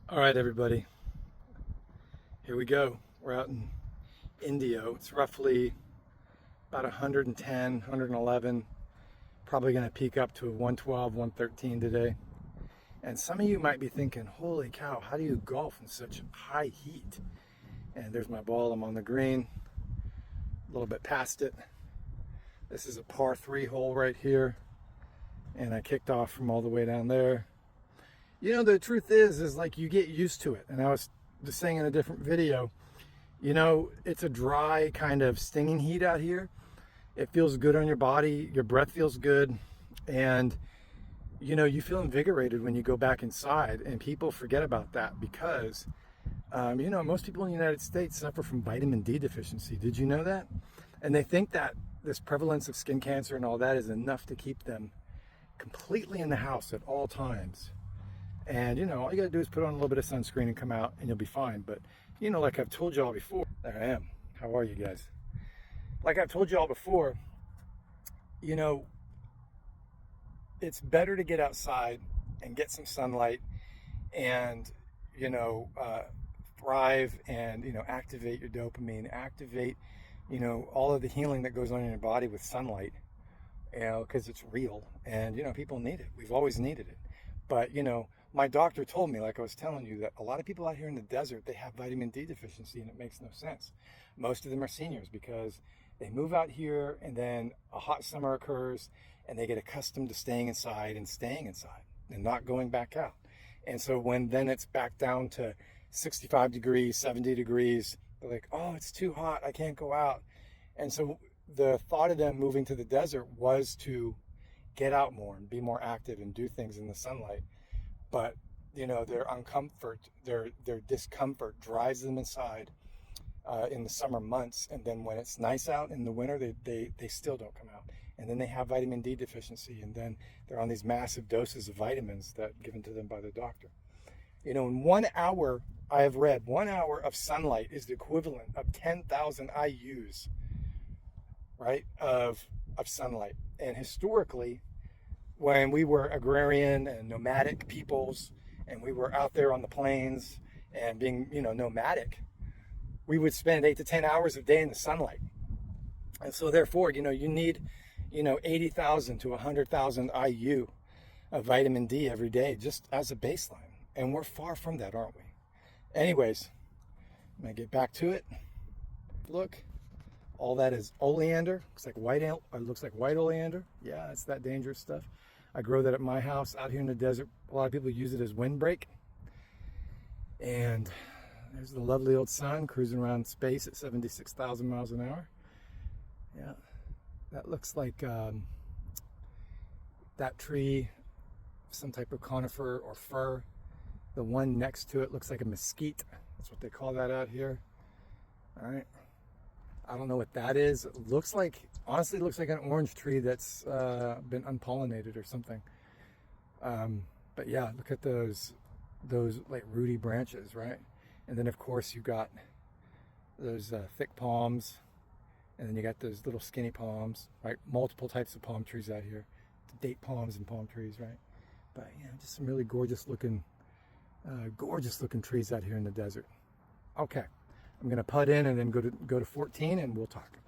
All right, everybody, here we go. We're out in Indio. It's roughly about 110, 111, probably going to peak up to 112, 113 today. And some of you might be thinking, holy cow, how do you golf in such high heat? And there's my ball. I'm on the green, a little bit past it. This is a par 3 hole right here. And I kicked off from all the way down there. You know, the truth is like you get used to it. And I was just saying in a different video, you know, it's a dry kind of stinging heat out here. It feels good on your body. Your breath feels good. And, you know, you feel invigorated when you go back inside. And people forget about that because, you know, most people in the United States suffer from vitamin D deficiency. Did you know that? And they think that this prevalence of skin cancer and all that is enough to keep them completely in the house at all times. And, you know, all you got to do is put on a little bit of sunscreen and come out and you'll be fine. But, you know, like I've told you all before, there I am. How are you guys? Like I've told you all before, you know, it's better to get outside and get some sunlight and, you know, thrive and, you know, activate your dopamine, activate, you know, all of the healing that goes on in your body with sunlight, you know, because it's real and, you know, people need it. We've always needed it. But, you know, my doctor told me, like I was telling you, that a lot of people out here in the desert, they have vitamin D deficiency and it makes no sense. Most of them are seniors because they move out here and then a hot summer occurs and they get accustomed to staying inside and not going back out. And so when then it's back down to 65 degrees, 70 degrees, they're like, oh, it's too hot, I can't go out. And so the thought of them moving to the desert was to get out more and be more active and do things in the sunlight. But, you know, their discomfort drives them inside in the summer months. And then when it's nice out in the winter, they still don't come out. And then they have vitamin D deficiency. And then they're on these massive doses of vitamins that given to them by the doctor. You know, in 1 hour, I have read 1 hour of sunlight is the equivalent of 10,000 IUs, right, of sunlight. And historically, when we were agrarian and nomadic peoples and we were out there on the plains and being, you know, nomadic, we would spend 8 to 10 hours a day in the sunlight. And so therefore, you know, you need, you know, 80,000 to 100,000 IU of vitamin D every day just as a baseline. And we're far from that, aren't we? Anyways, I'm going to get back to it. Look, all that is oleander. Looks like white oleander. Yeah, it's that dangerous stuff. I grow that at my house out here in the desert. A lot of people use it as windbreak. And there's the lovely old sun cruising around space at 76,000 miles an hour. Yeah, that looks like that tree, some type of conifer or fir. The one next to it looks like a mesquite. That's what they call that out here. All right. I don't know what that is. It looks like, honestly, it looks like an orange tree that's been unpollinated or something. But yeah, look at those like rooty branches, right? And then of course you got those thick palms, and then you got those little skinny palms, right? Multiple types of palm trees out here, date palms and palm trees, right? But yeah, just some really gorgeous looking trees out here in the desert. Okay. I'm going to putt in and then go to 14 and we'll talk.